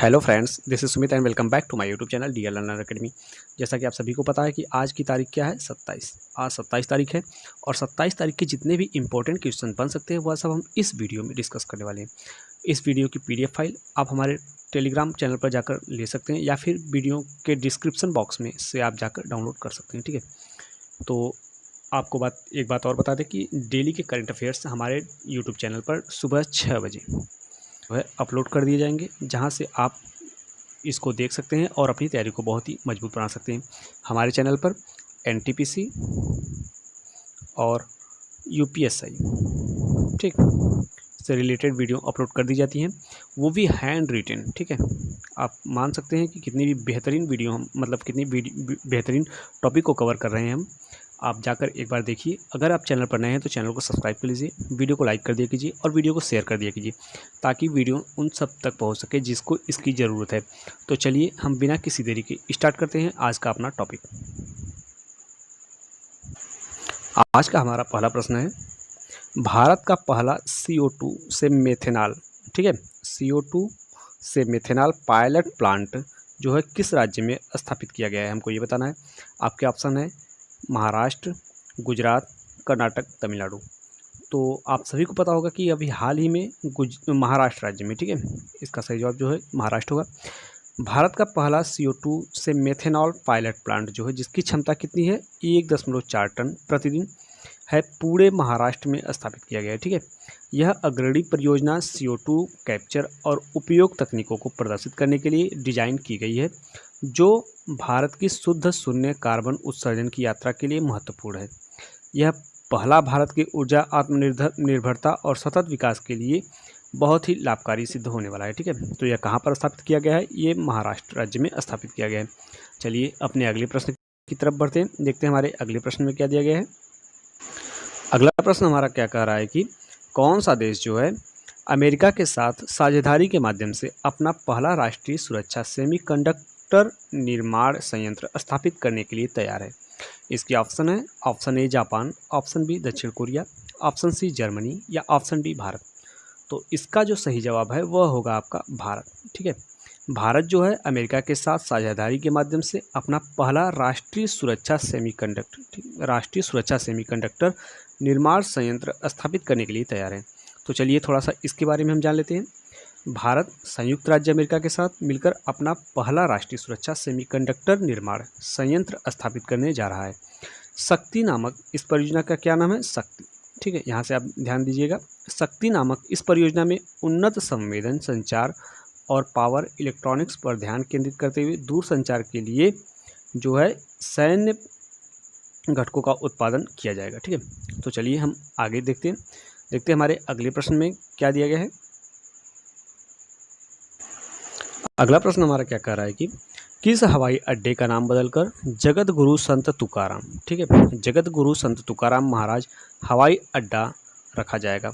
Hello friends, this is Sumit and welcome back to my YouTube channel DL learner academy. जैसा कि आप सभी को पता है कि आज की तारीख क्या है, 27। आज 27 तारीख है और 27 तारीख के जितने भी इंपॉर्टेंट क्वेश्चन बन सकते हैं वह सब हम इस वीडियो में डिस्कस करने वाले हैं। इस वीडियो की पीडीएफ फाइल आप हमारे टेलीग्राम चैनल पर जाकर ले सकते हैं या फिर वीडियो के डिस्क्रिप्शन बॉक्स में से आप जाकर डाउनलोड कर सकते हैं। ठीक है, तो आपको एक बात और बता दें कि डेली के करंट अफेयर्स हमारे यूट्यूब चैनल पर सुबह 6 बजे वह अपलोड कर दिए जाएंगे, जहां से आप इसको देख सकते हैं और अपनी तैयारी को बहुत ही मजबूत बना सकते हैं। हमारे चैनल पर एनटीपीसी और यूपीएसआई ठीक से रिलेटेड वीडियो अपलोड कर दी जाती हैं, वो भी हैंड रिटन। ठीक है, आप मान सकते हैं कि कितनी भी बेहतरीन वीडियो हम कितनी बेहतरीन टॉपिक को कवर कर रहे हैं हम। आप जाकर एक बार देखिए। अगर आप चैनल पर नए हैं तो चैनल को सब्सक्राइब कर लीजिए, वीडियो को लाइक कर दिया कीजिए और वीडियो को शेयर कर दिया कीजिए, ताकि वीडियो उन सब तक पहुंच सके जिसको इसकी ज़रूरत है। तो चलिए हम बिना किसी देरी के स्टार्ट करते हैं आज का अपना टॉपिक। आज का हमारा पहला प्रश्न है, भारत का पहला CO2 से मेथेनॉल, ठीक है, CO2 से मेथेनॉल पायलट प्लांट जो है किस राज्य में स्थापित किया गया है, हमको ये बताना है। आपके ऑप्शन है महाराष्ट्र, गुजरात, कर्नाटक, तमिलनाडु। तो आप सभी को पता होगा कि अभी हाल ही में महाराष्ट्र राज्य में, ठीक है, इसका सही जवाब जो है महाराष्ट्र होगा। भारत का पहला CO2 से मेथेनॉल पायलट प्लांट जो है, जिसकी क्षमता कितनी है, 1.4 टन प्रतिदिन है, पूरे महाराष्ट्र में स्थापित किया गया है। ठीक है, यह अग्रणी परियोजना CO2 कैप्चर और उपयोग तकनीकों को प्रदर्शित करने के लिए डिजाइन की गई है, जो भारत की शुद्ध शून्य कार्बन उत्सर्जन की यात्रा के लिए महत्वपूर्ण है। यह पहला भारत की ऊर्जा आत्मनिर्भरता और सतत विकास के लिए बहुत ही लाभकारी सिद्ध होने वाला है। ठीक है, तो यह कहाँ पर स्थापित किया गया है, ये महाराष्ट्र राज्य में स्थापित किया गया है। चलिए अपने अगले प्रश्न की तरफ बढ़ते हैं, देखते हैं हमारे अगले प्रश्न में क्या दिया गया है। अगला प्रश्न हमारा क्या कह रहा है कि कौन सा देश जो है अमेरिका के साथ साझेदारी के माध्यम से अपना पहला राष्ट्रीय सुरक्षा सेमीकंडक्टर निर्माण संयंत्र स्थापित करने के लिए तैयार है। इसकी ऑप्शन है, option a Japan, option b दक्षिण कोरिया, ऑप्शन सी जर्मनी या ऑप्शन डी भारत। तो इसका जो सही जवाब है वह होगा आपका भारत। ठीक है, भारत जो है अमेरिका के साथ साझेदारी के माध्यम से अपना पहला राष्ट्रीय सुरक्षा सेमीकंडक्टर निर्माण संयंत्र स्थापित करने के लिए तैयार है। तो चलिए थोड़ा सा इसके बारे में हम जान लेते हैं। भारत संयुक्त राज्य अमेरिका के साथ मिलकर अपना पहला राष्ट्रीय सुरक्षा सेमीकंडक्टर निर्माण संयंत्र स्थापित करने जा रहा है। शक्ति नामक इस परियोजना का क्या नाम है, शक्ति। ठीक है, यहाँ से आप ध्यान दीजिएगा। शक्ति नामक इस परियोजना में उन्नत संवेदन संचार और पावर इलेक्ट्रॉनिक्स पर ध्यान केंद्रित करते हुए दूरसंचार के लिए जो है सैन्य घटकों का उत्पादन किया जाएगा। ठीक है, तो चलिए हम आगे देखते हैं हमारे अगले प्रश्न में क्या दिया गया है। अगला प्रश्न हमारा क्या कह रहा है कि किस हवाई अड्डे का नाम बदलकर जगत गुरु संत तुकाराम, ठीक है, जगत गुरु संत तुकाराम महाराज हवाई अड्डा रखा जाएगा।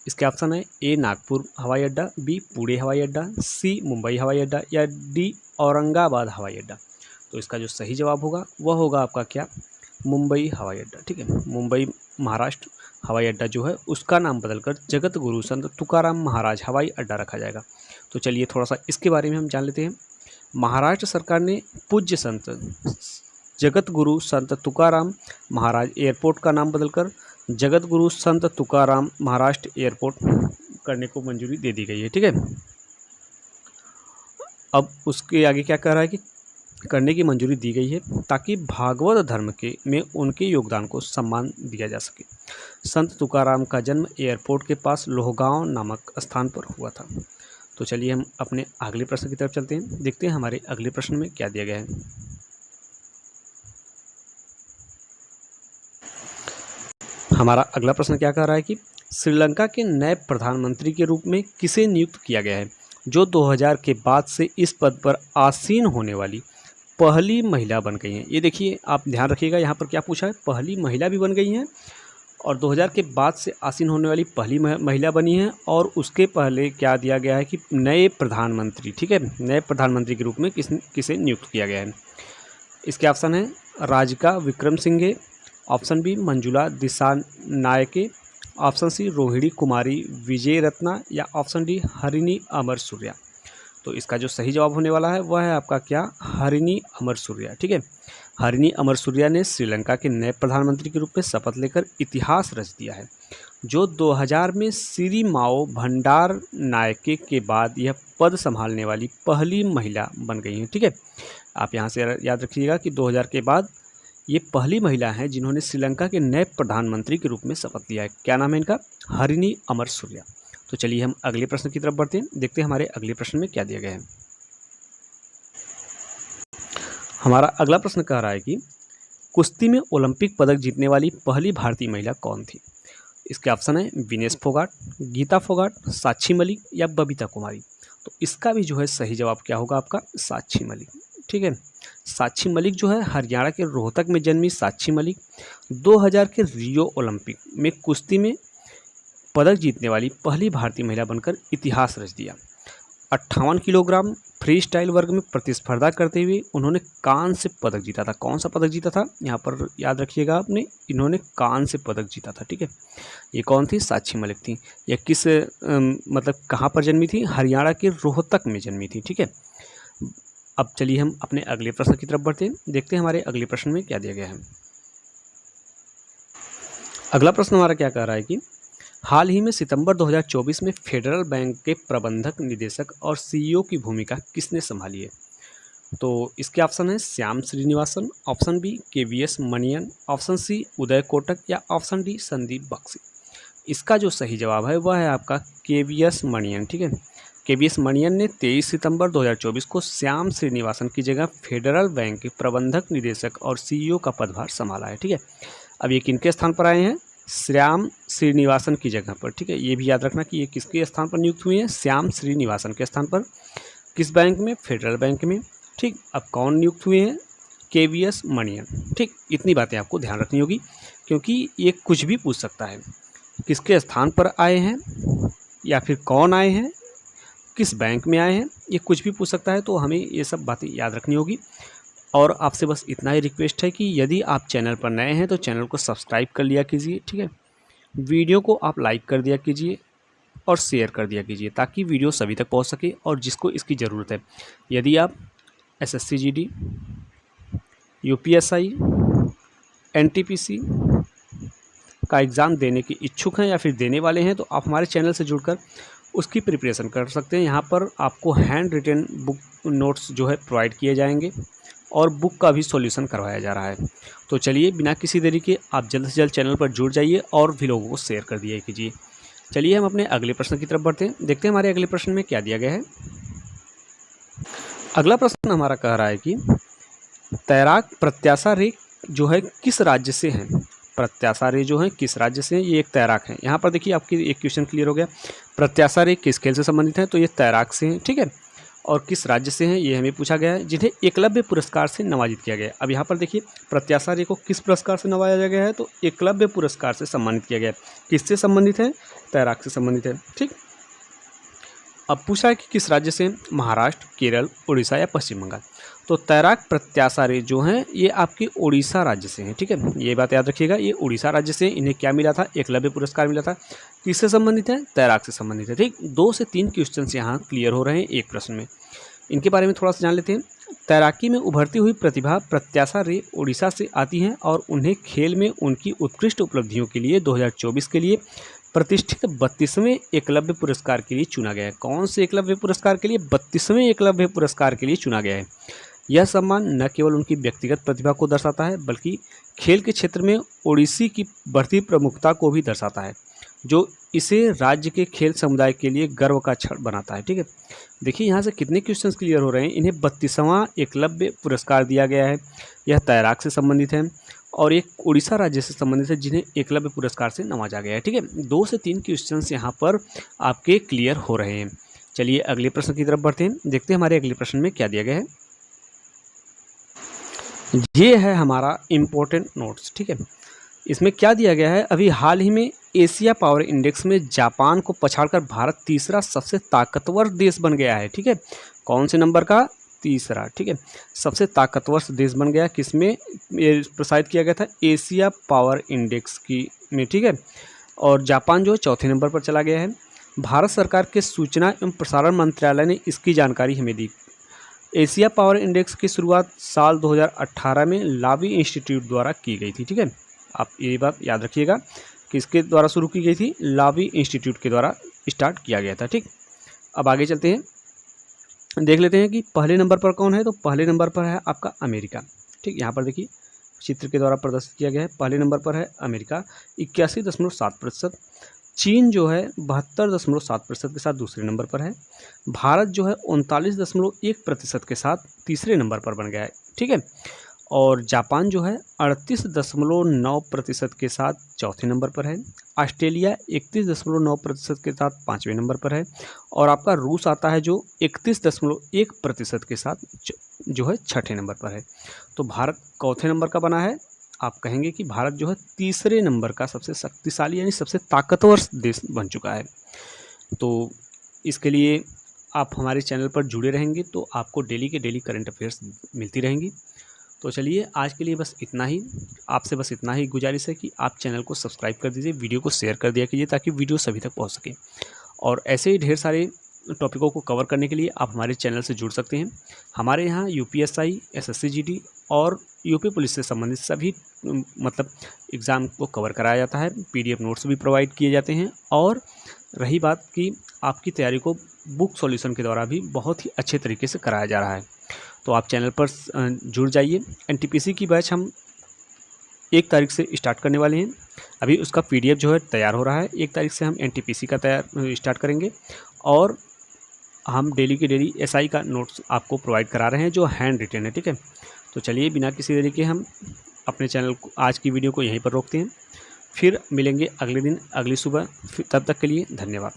इसके ऑप्शन है, ए नागपुर हवाई अड्डा, बी पुणे हवाई अड्डा, सी मुंबई हवाई अड्डा या डी औरंगाबाद हवाई अड्डा। तो इसका जो सही जवाब होगा वह होगा आपका क्या, मुंबई हवाई अड्डा। ठीक है, मुंबई महाराष्ट्र हवाई अड्डा जो है उसका नाम बदलकर जगत गुरु संत तुकाराम महाराज हवाई अड्डा रखा जाएगा। तो चलिए थोड़ा सा इसके बारे में हम जान लेते हैं। महाराष्ट्र सरकार ने पूज्य संत जगत गुरु संत तुकाराम महाराज एयरपोर्ट का नाम बदलकर जगत गुरु संत तुकाराम महाराष्ट्र एयरपोर्ट करने को मंजूरी दे दी गई है। ठीक है, अब उसके आगे क्या कह रहा है कि करने की मंजूरी दी गई है ताकि भागवत धर्म में उनके योगदान को सम्मान दिया जा सके। संत तुकाराम का जन्म एयरपोर्ट के पास लोहगांव नामक स्थान पर हुआ था। तो चलिए हम अपने अगले प्रश्न की तरफ चलते हैं, देखते हैं हमारे अगले प्रश्न में क्या दिया गया है। हमारा अगला प्रश्न क्या कह रहा है कि श्रीलंका के नए प्रधानमंत्री के रूप में किसे नियुक्त किया गया है, जो 2000 के बाद से इस पद पर आसीन होने वाली पहली महिला बन गई हैं। ये देखिए, आप ध्यान रखिएगा, यहाँ पर क्या पूछा है, पहली महिला भी बन गई हैं और 2000 के बाद से आसीन होने वाली पहली महिला बनी है। और उसके पहले क्या दिया गया है कि नए प्रधानमंत्री, ठीक है, नए प्रधानमंत्री के रूप में किसे नियुक्त किया गया है। इसके ऑप्शन है, Rajika Wickramasinghe, option B Manjula Dissanayake, option C Rohini Kumari Wijeratne या option D Harini Amarasuriya. तो इसका जो सही जवाब होने वाला है वह है आपका क्या, हरिनी अमरसूरिया। ठीक है, हरिनी अमरसूरिया ने श्रीलंका के नए प्रधानमंत्री के रूप में शपथ लेकर इतिहास रच दिया है, जो 2000 में सिरिमाओ भंडारनायके के बाद यह पद संभालने वाली पहली महिला बन गई हैं। ठीक है, आप यहाँ से याद रखिएगा कि 2000 के बाद ये पहली महिला हैं जिन्होंने श्रीलंका के नए प्रधानमंत्री के रूप में शपथ लिया है। क्या नाम है इनका, हरिनी अमरसूरिया। तो चलिए हम अगले प्रश्न की तरफ बढ़ते हैं, देखते हैं हमारे अगले प्रश्न में क्या दिया गया है। हमारा अगला प्रश्न कह रहा है कि कुश्ती में ओलंपिक पदक जीतने वाली पहली भारतीय महिला कौन थी। इसके ऑप्शन है विनेश फोगाट, गीता फोगाट, साक्षी मलिक या बबीता कुमारी। तो इसका भी जो है सही जवाब क्या होगा आपका, साक्षी मलिक। ठीक है, साक्षी मलिक जो है हरियाणा के रोहतक में जन्मी साक्षी मलिक 2000 के रियो ओलंपिक में कुश्ती में पदक जीतने वाली पहली भारतीय महिला बनकर इतिहास रच दिया। 58 किलोग्राम फ्री स्टाइल वर्ग में प्रतिस्पर्धा करते हुए उन्होंने कांस्य पदक जीता था। कौन सा पदक जीता था, यहाँ पर याद रखिएगा आपने, इन्होंने कांस्य पदक जीता था। ठीक है, ये कौन थी, साक्षी मलिक थी। यह किस मतलब कहाँ पर जन्मी थी, हरियाणा के रोहतक में जन्मी थी। ठीक है, अब चलिए हम अपने अगले प्रश्न की तरफ बढ़ते हैं, देखते हैं हमारे अगले प्रश्न में क्या दिया गया है। अगला प्रश्न हमारा क्या कह रहा है कि हाल ही में सितंबर 2024 में फेडरल बैंक के प्रबंधक निदेशक और सीईओ की भूमिका किसने संभाली है। तो इसके ऑप्शन है Shyam Srinivasan, option B KVS Manian, option C Uday Kotak या ऑप्शन डी संदीप बख्शी। इसका जो सही जवाब है वह है आपका केवीएस मणियन। ठीक है, केवीएस मणियन ने 23 सितंबर 2024 को श्याम श्रीनिवासन की जगह फेडरल बैंक के प्रबंधक निदेशक और सीईओ का पदभार संभाला है। ठीक है, अब ये किनके स्थान पर आए हैं, श्याम श्रीनिवासन की जगह पर। ठीक है, ये भी याद रखना कि ये किसके स्थान पर नियुक्त हुए हैं, श्याम श्रीनिवासन के स्थान पर। किस बैंक में, फेडरल बैंक में। ठीक, अब कौन नियुक्त हुए हैं, केवीएस मणियन। ठीक, इतनी बातें आपको ध्यान रखनी होगी क्योंकि ये कुछ भी पूछ सकता है, किसके स्थान पर आए हैं या फिर कौन आए हैं, किस बैंक में आए हैं, ये कुछ भी पूछ सकता है। तो हमें ये सब बातें याद रखनी होगी। और आपसे बस इतना ही रिक्वेस्ट है कि यदि आप चैनल पर नए हैं तो चैनल को सब्सक्राइब कर लिया कीजिए। ठीक है, वीडियो को आप लाइक कर दिया कीजिए और शेयर कर दिया कीजिए ताकि वीडियो सभी तक पहुंच सके और जिसको इसकी ज़रूरत है। यदि आप एसएससी जीडी, यूपीएसआई, एनटीपीसी का एग्ज़ाम देने के इच्छुक हैं या फिर देने वाले हैं तो आप हमारे चैनल से जुड़कर उसकी प्रिपरेशन कर सकते हैं। यहाँ पर आपको हैंड रिटन बुक नोट्स जो है प्रोवाइड किए जाएंगे और बुक का भी सॉल्यूशन करवाया जा रहा है। तो चलिए बिना किसी देरी के आप जल्द से जल्द चैनल पर जुड़ जाइए और भी लोगों को शेयर कर दिया कीजिए। चलिए हम अपने अगले प्रश्न की तरफ बढ़ते हैं, देखते हैं हमारे अगले प्रश्न में क्या दिया गया है। अगला प्रश्न हमारा कह रहा है कि तैराक प्रत्याशा रे जो है किस राज्य से हैं। प्रत्याशा रे जो है किस राज्य से हैं, ये एक तैराक हैं। यहाँ पर देखिए आपकी एक क्वेश्चन क्लियर हो गया, प्रत्याशा रे किस खेल से संबंधित है, तो ये तैराक से हैं। ठीक है, और किस राज्य से हैं ये हमें पूछा गया है, जिन्हें एकलव्य पुरस्कार से नवाजित किया गया है। अब यहाँ पर देखिए प्रत्याशा रे को किस पुरस्कार से नवाजा गया है, तो एकलव्य पुरस्कार से सम्मानित किया गया है। किससे संबंधित है, तैराक से संबंधित है। ठीक, अब पूछा है कि किस राज्य से, महाराष्ट्र, केरल, उड़ीसा या पश्चिम बंगाल। तो तैराक प्रत्याशा रे जो हैं ये आपके उड़ीसा राज्य से हैं। ठीक है, ये बात याद रखिएगा, ये उड़ीसा राज्य से इन्हें क्या मिला था, एकलव्य पुरस्कार मिला था। किससे संबंधित है, तैराक से संबंधित है। ठीक, 2 से 3 क्वेश्चन यहाँ क्लियर हो रहे हैं एक प्रश्न में, इनके बारे में थोड़ा सा जान लेते हैं। तैराकी में उभरती हुई प्रतिभा प्रत्याशा रे उड़ीसा से आती हैं और उन्हें खेल में उनकी उत्कृष्ट उपलब्धियों के लिए 2024 के लिए प्रतिष्ठित 32वें एकलव्य पुरस्कार के लिए चुना गया है। कौन से एकलव्य पुरस्कार के लिए, 32वें एकलव्य पुरस्कार के लिए चुना गया है। यह सम्मान न केवल उनकी व्यक्तिगत प्रतिभा को दर्शाता है बल्कि खेल के क्षेत्र में ओडिसी की बढ़ती प्रमुखता को भी दर्शाता है, जो इसे राज्य के खेल समुदाय के लिए गर्व का क्षण बनाता है। ठीक है, देखिए यहाँ से कितने क्वेश्चंस क्लियर हो रहे हैं। इन्हें 32वां एकलव्य पुरस्कार दिया गया है, यह तैराक से संबंधित है और एक उड़ीसा राज्य से संबंधित है जिन्हें एकलव्य पुरस्कार से नवाजा गया है। ठीक है, 2 से 3 क्वेश्चंस यहाँ पर आपके क्लियर हो रहे हैं। चलिए अगले प्रश्न की तरफ बढ़ते हैं, देखते हैं हमारे अगले प्रश्न में क्या दिया गया है। ये है हमारा इम्पोर्टेंट नोट्स। ठीक है, इसमें क्या दिया गया है, अभी हाल ही में एशिया पावर इंडेक्स में जापान को पछाड़कर भारत तीसरा सबसे ताकतवर देश बन गया है। ठीक है, कौन से नंबर का, तीसरा। ठीक है, सबसे ताकतवर देश बन गया, किसमें ये प्रसारित किया गया था, एशिया पावर इंडेक्स की में। ठीक है, और जापान जो है 4थे नंबर पर चला गया है। भारत सरकार के सूचना एवं प्रसारण मंत्रालय ने इसकी जानकारी हमें दी। एशिया पावर इंडेक्स की शुरुआत साल 2018 में लावी इंस्टीट्यूट द्वारा की गई थी। ठीक है, आप ये बात याद रखिएगा कि इसके द्वारा शुरू की गई थी, लावी इंस्टीट्यूट के द्वारा स्टार्ट किया गया था। ठीक, अब आगे चलते हैं, देख लेते हैं कि पहले नंबर पर कौन है। तो पहले नंबर पर है आपका अमेरिका। ठीक, यहाँ पर देखिए चित्र के द्वारा प्रदर्शित किया गया है। पहले नंबर पर है अमेरिका 81.7%। चीन जो है 72.7% के साथ दूसरे नंबर पर है। भारत जो है 39.1% के साथ तीसरे नंबर पर बन गया है। ठीक है, और जापान जो है 38.9% के साथ चौथे नंबर पर है। ऑस्ट्रेलिया 31.9% के साथ पाँचवें नंबर पर है। और आपका रूस आता है जो 31.1% के साथ जो है छठे नंबर पर है। तो भारत चौथे नंबर का बना है। आप कहेंगे कि भारत जो है तीसरे नंबर का सबसे शक्तिशाली यानी सबसे ताकतवर देश बन चुका है। तो इसके लिए आप हमारे चैनल पर जुड़े रहेंगे तो आपको डेली के डेली करंट अफेयर्स मिलती रहेंगी। तो चलिए आज के लिए बस इतना ही, आपसे बस इतना ही गुजारिश है कि आप चैनल को सब्सक्राइब कर दीजिए, वीडियो को शेयर कर दिया कीजिए ताकि वीडियो सभी तक पहुंच सके। और ऐसे ही ढेर सारे टॉपिकों को कवर करने के लिए आप हमारे चैनल से जुड़ सकते हैं। हमारे यहाँ UPSI, SSC GD और यूपी पुलिस से संबंधित सभी मतलब एग्ज़ाम को कवर कराया जाता है। PDF नोट्स भी प्रोवाइड किए जाते हैं। और रही बात कि आपकी तैयारी को बुक सॉल्यूशन के द्वारा भी बहुत ही अच्छे तरीके से कराया जा रहा है। तो आप चैनल पर जुड़ जाइए। NTPC की बैच हम 1 तारीख से स्टार्ट करने वाले हैं। अभी उसका PDF जो है तैयार हो रहा है। 1 तारीख से हम NTPC का स्टार्ट करेंगे और हम डेली के डेली SI का नोट्स आपको प्रोवाइड करा रहे हैं जो हैंड रिटेन है। ठीक है, तो चलिए बिना किसी देरी के हम अपने चैनल को आज की वीडियो को यहीं पर रोकते हैं। फिर मिलेंगे अगले दिन अगली सुबह। तब तक के लिए धन्यवाद।